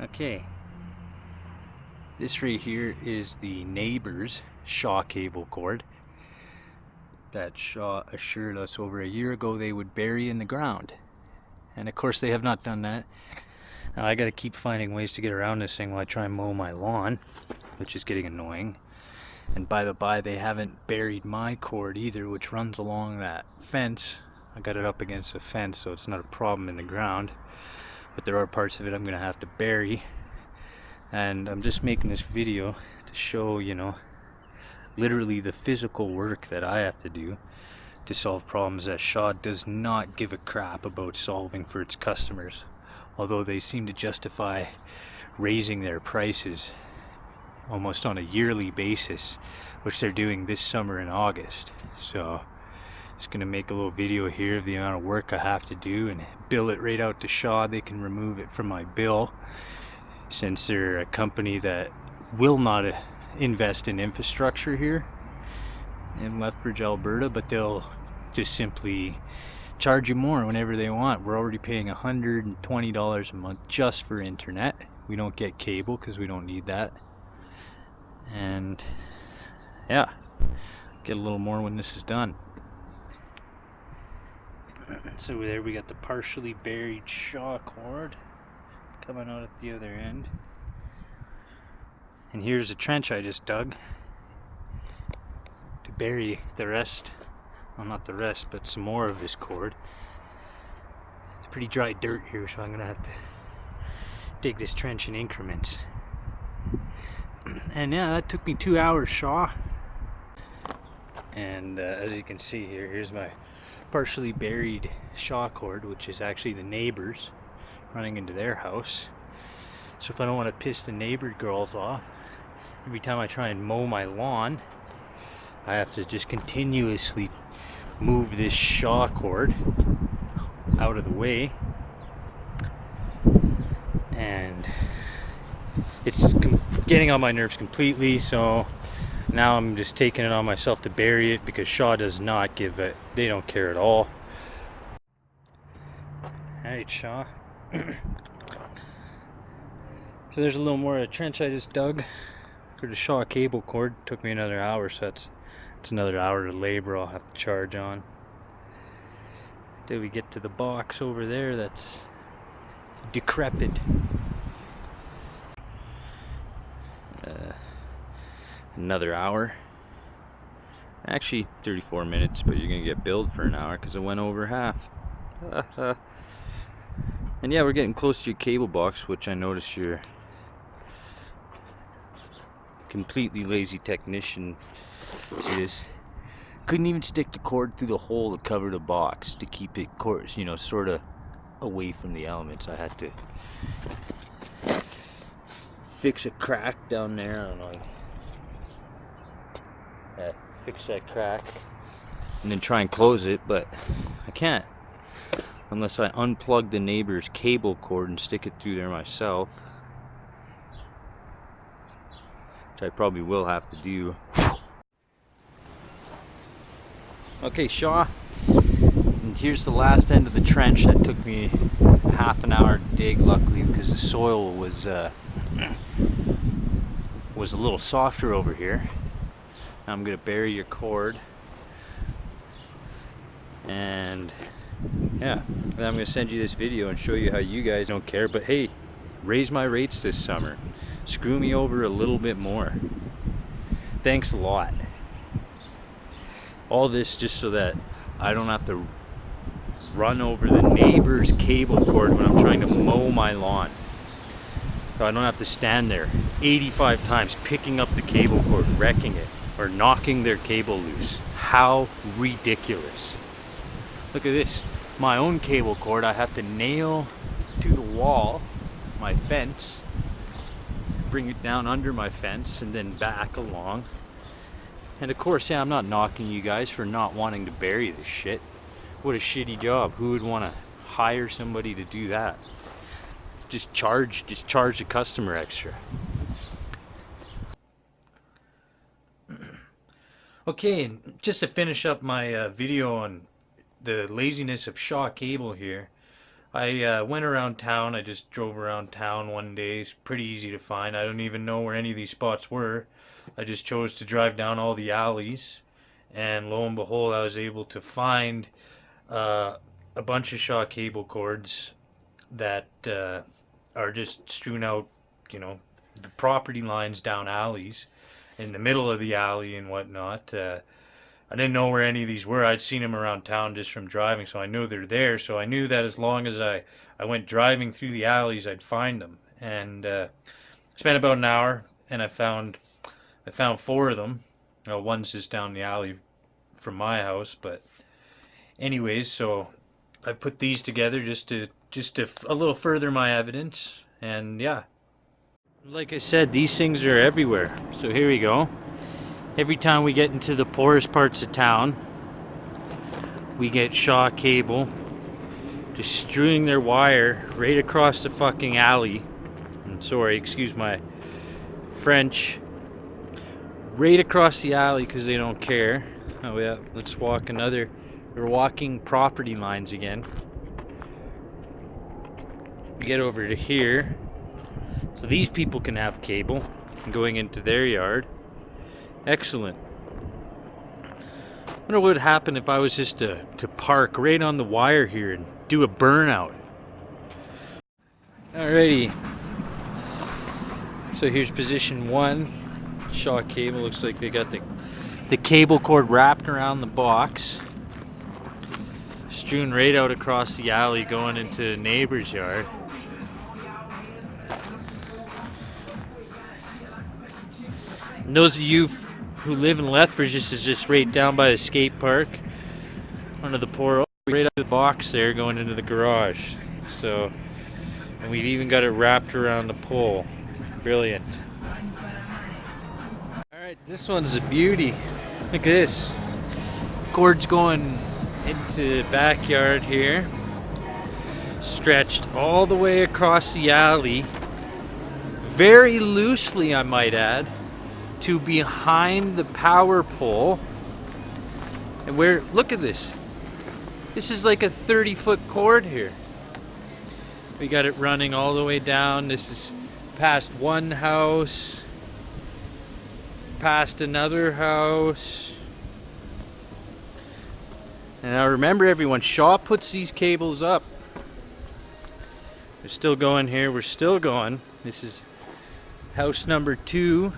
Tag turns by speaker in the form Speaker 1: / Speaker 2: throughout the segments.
Speaker 1: Okay, this right here is the neighbor's Shaw cable cord that Shaw assured us over a year ago they would bury in the ground. And of course they have not done that. Now I gotta keep finding ways to get around this thing while I try and mow my lawn, which is getting annoying. And by the by, they haven't buried my cord either, which runs along that fence. I got it up against the fence, so it's not a problem in the ground. But there are parts of it I'm gonna have to bury. And I'm just making this video to show, literally the physical work that I have to do to solve problems that Shaw does not give a crap about solving for its customers. Although they seem to justify raising their prices almost on a yearly basis, which they're doing this summer in August. So just gonna make a little video here of the amount of work I have to do and bill it right out to Shaw. They can remove it from my bill, since they're a company that will not invest in infrastructure here in Lethbridge, Alberta, but they'll just simply charge you more whenever they want. We're already paying $120 a month just for internet. We don't get cable because we don't need that. And yeah, get a little more when this is done. So there we got the partially buried Shaw cord coming out at the other end. And here's a trench I just dug to bury the rest, well, not the rest, but some more of this cord. It's pretty dry dirt here, so I'm gonna have to dig this trench in increments. And yeah, that took me 2 hours, Shaw. And as you can see here, here's my partially buried Shaw cord, which is actually the neighbors running into their house. So if I don't want to piss the neighbor girls off, every time I try and mow my lawn, I have to just continuously move this Shaw cord out of the way. And it's getting on my nerves completely, so now I'm just taking it on myself to bury it, because Shaw does not give it, they don't care at all. Alright, Shaw. So there's a little more of a trench I just dug for the Shaw cable cord. Took me another hour, so that's another hour of labor I'll have to charge on. Till we get to the box over there that's decrepit. Another hour. Actually 34 minutes, but you're gonna get billed for an hour because it went over half. And yeah, we're getting close to your cable box, which I noticed you're completely lazy technician is. Couldn't even stick the cord through the hole to cover the box to keep it, sort of away from the elements. I had to fix a crack down there. I don't know. Fix that crack and then try and close it, but I can't unless I unplug the neighbor's cable cord and stick it through there myself, which I probably will have to do. Okay, Shaw, and here's the last end of the trench. That took me half an hour to dig, luckily, because the soil was a little softer over here. Now I'm gonna bury your cord, and yeah, then I'm gonna send you this video and show you how you guys don't care, but hey, raise my rates this summer. Screw me over a little bit more. Thanks a lot. All this just so that I don't have to run over the neighbor's cable cord when I'm trying to mow my lawn. So I don't have to stand there 85 times picking up the cable cord, wrecking it, or knocking their cable loose. How ridiculous. Look at this. My own cable cord I have to nail to the wall, my fence, bring it down under my fence, and then back along. And of course, yeah, I'm not knocking you guys for not wanting to bury this shit. What a shitty job. Who would want to hire somebody to do that? Just charge the customer extra. Okay, and just to finish up my video on the laziness of Shaw Cable here, I went around town. I just drove around town one day. It's pretty easy to find. I don't even know where any of these spots were. I just chose to drive down all the alleys, and lo and behold, I was able to find a bunch of Shaw cable cords that are just strewn out, the property lines down alleys, in the middle of the alley and whatnot. I didn't know where any of these were. I'd seen them around town just from driving, so I knew they're there. So I knew that as long as I went driving through the alleys, I'd find them. And spent about an hour, and I found four of them. Well, one's just down the alley from my house, but anyways, so I put these together just to a little further my evidence, and yeah. Like I said, these things are everywhere. So here we go. Every time we get into the poorest parts of town, we get Shaw cable just strewing their wire right across the fucking alley. I'm sorry, excuse my French. Right across the alley because they don't care. Oh yeah, let's walk another. We're walking property lines again. Get over to here. So these people can have cable going into their yard. Excellent. I wonder what would happen if I was just to park right on the wire here and do a burnout. Alrighty. So here's position 1. Shaw cable. Looks like they got the cable cord wrapped around the box. Strewn right out across the alley going into the neighbor's yard. And those of you who live in Lethbridge, this is just right down by the skate park. One of the poor, right out of the box there going into the garage. So, and we've even got it wrapped around the pole. Brilliant. Alright, this one's a beauty. Look at this. Cord's going into the backyard here. Stretched all the way across the alley. Very loosely, I might add, to behind the power pole. And look at this. This is like a 30-foot cord here. We got it running all the way down. This is past one house, past another house. And now remember, everyone, Shaw puts these cables up. We're still going here. We're still going. This is house number 2.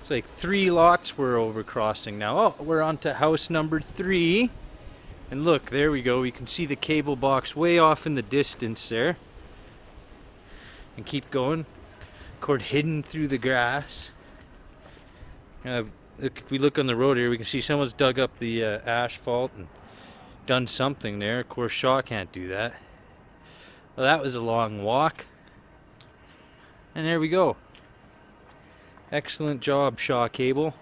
Speaker 1: It's like 3 lots we're overcrossing now. Oh, we're on to house number 3. And look, there we go. We can see the cable box way off in the distance there. And keep going. Cord hidden through the grass. Look, if we look on the road here, we can see someone's dug up the asphalt and done something there. Of course, Shaw can't do that. Well, that was a long walk. And there we go. Excellent job, Shaw Cable.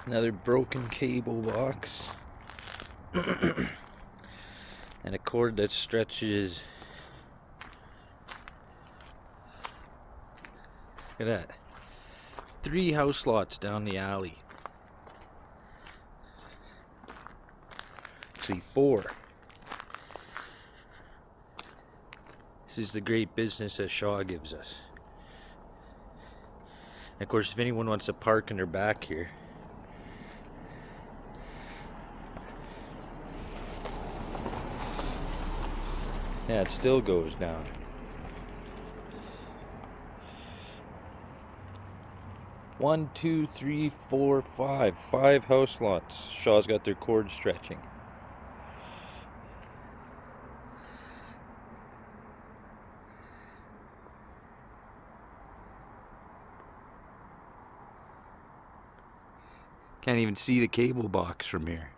Speaker 1: Another broken cable box. And a cord that stretches. Look at that. 3 house lots down the alley. Actually 4. This is the great business that Shaw gives us. And of course, if anyone wants to park in their back here, yeah, it still goes down. One, two, three, four, five. 5 house lots. Shaw's got their cord stretching. Can't even see the cable box from here.